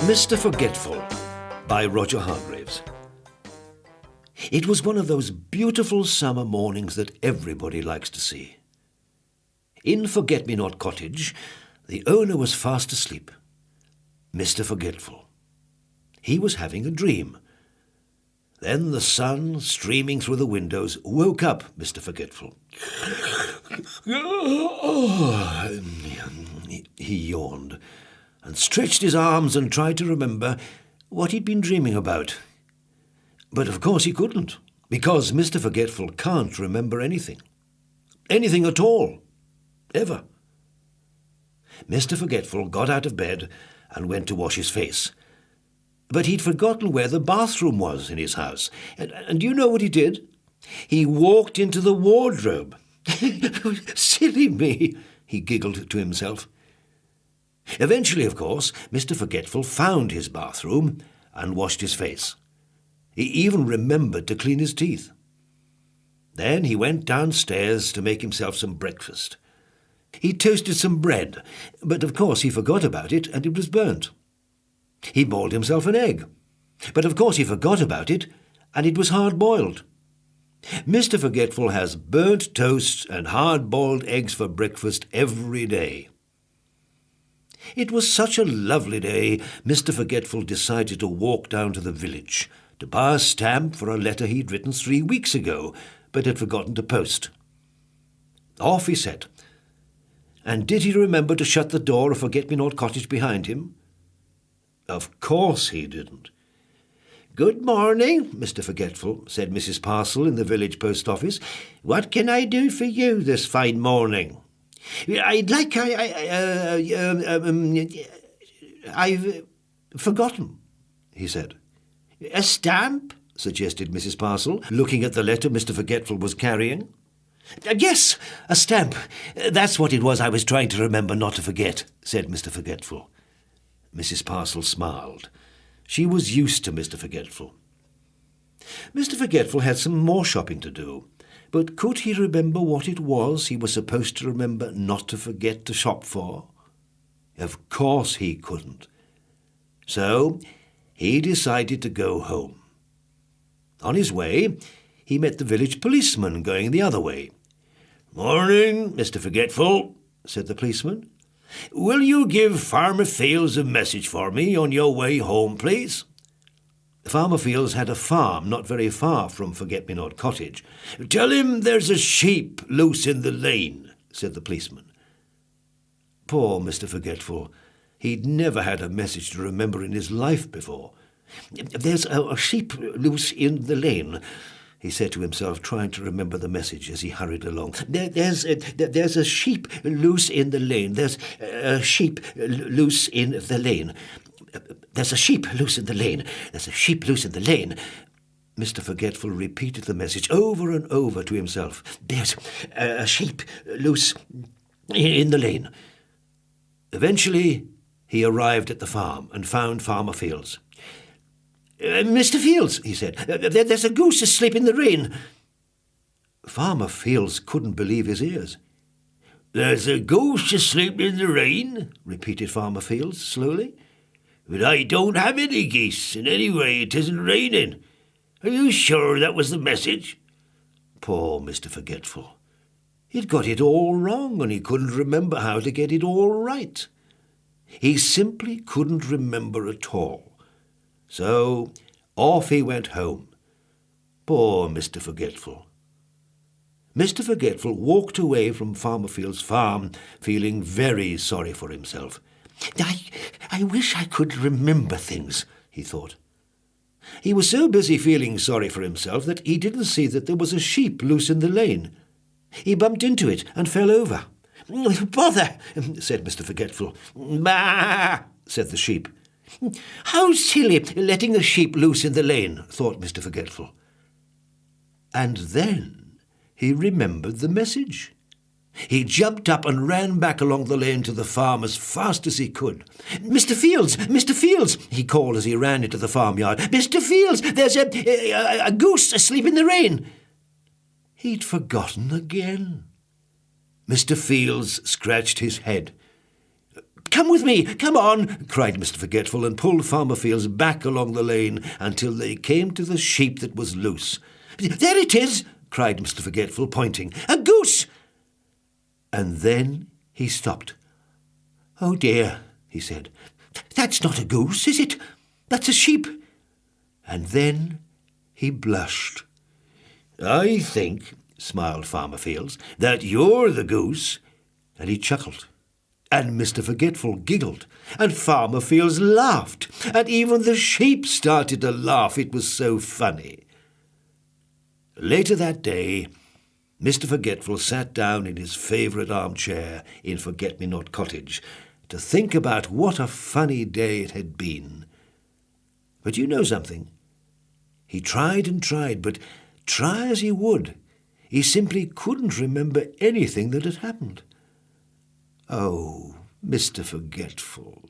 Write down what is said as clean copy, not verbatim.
Mr. Forgetful by Roger Hargreaves. It was one of those beautiful summer mornings that everybody likes to see. In Forget-me-not cottage, the owner was fast asleep. Mr. Forgetful. He was having a dream. Then the sun, streaming through the windows, woke up Mr. Forgetful. He yawned and stretched his arms and tried to remember what he'd been dreaming about. But of course he couldn't, because Mr. Forgetful can't remember anything. Anything at all. Ever. Mr. Forgetful got out of bed and went to wash his face. But he'd forgotten where the bathroom was in his house. And do you know what he did? He walked into the wardrobe. Silly me, he giggled to himself. Eventually, of course, Mr. Forgetful found his bathroom and washed his face. He even remembered to clean his teeth. Then he went downstairs to make himself some breakfast. He toasted some bread, but of course he forgot about it and it was burnt. He boiled himself an egg, but of course he forgot about it and it was hard-boiled. Mr. Forgetful has burnt toast and hard-boiled eggs for breakfast every day. It was such a lovely day, Mr. Forgetful decided to walk down to the village to buy a stamp for a letter he'd written 3 weeks ago, but had forgotten to post. Off he set. And did he remember to shut the door of Forget-me-not cottage behind him? Of course he didn't. "Good morning, Mr. Forgetful," said Mrs. Parcel in the village post office. "What can I do for you this fine morning?" I've forgotten," he said. "A stamp?" suggested Mrs. Parcel, looking at the letter Mr. Forgetful was carrying. "Yes, a stamp. That's what it was I was trying to remember not to forget," said Mr. Forgetful. Mrs. Parcel smiled. She was used to Mr. Forgetful. Mr. Forgetful had some more shopping to do, but could he remember what it was he was supposed to remember not to forget to shop for? Of course he couldn't. So he decided to go home. On his way, he met the village policeman going the other way. "Morning, Mr. Forgetful," said the policeman. "Will you give Farmer Fields a message for me on your way home, please?" Farmer Fields had a farm not very far from Forget-me-not cottage. "Tell him there's a sheep loose in the lane," said the policeman. Poor Mr. Forgetful. He'd never had a message to remember in his life before. "There's a sheep loose in the lane," he said to himself, trying to remember the message as he hurried along. There's a sheep loose in the lane. There's a sheep loose in the lane. There's a sheep loose in the lane. There's a sheep loose in the lane." Mr. Forgetful repeated the message over and over to himself. "There's a sheep loose in the lane." Eventually, he arrived at the farm and found Farmer Fields. "Mr. Fields," he said, "there's a goose asleep in the rain." Farmer Fields couldn't believe his ears. "There's a goose asleep in the rain," repeated Farmer Fields slowly. "But I don't have any geese, and anyway it isn't raining. Are you sure that was the message?" Poor Mr. Forgetful. He'd got it all wrong, and he couldn't remember how to get it all right. He simply couldn't remember at all. So off he went home. Poor Mr. Forgetful. Mr. Forgetful walked away from Farmer Fields' farm, feeling very sorry for himself. I wish I could remember things," he thought. He was so busy feeling sorry for himself that he didn't see that there was a sheep loose in the lane. He bumped into it and fell over. "Bother," said Mr. Forgetful. "Bah," said the sheep. "How silly, letting a sheep loose in the lane," thought Mr. Forgetful. And then he remembered the message. He jumped up and ran back along the lane to the farm as fast as he could. "Mr. Fields, Mr. Fields," he called as he ran into the farmyard. "Mr. Fields, there's a goose asleep in the rain." He'd forgotten again. Mr. Fields scratched his head. "Come with me, come on," cried Mr. Forgetful, and pulled Farmer Fields back along the lane until they came to the sheep that was loose. "There it is," cried Mr. Forgetful, pointing. "A goose!" And then he stopped. "Oh dear," he said. "That's not a goose, is it? That's a sheep." And then he blushed. "I think," smiled Farmer Fields, "that you're the goose." And he chuckled. And Mr. Forgetful giggled, and Farmer Fields laughed, and even the sheep started to laugh. It was so funny. Later that day, Mr. Forgetful sat down in his favourite armchair in Forget-me-not Cottage to think about what a funny day it had been. But you know something? He tried and tried, but try as he would, he simply couldn't remember anything that had happened. Oh, Mr. Forgetful.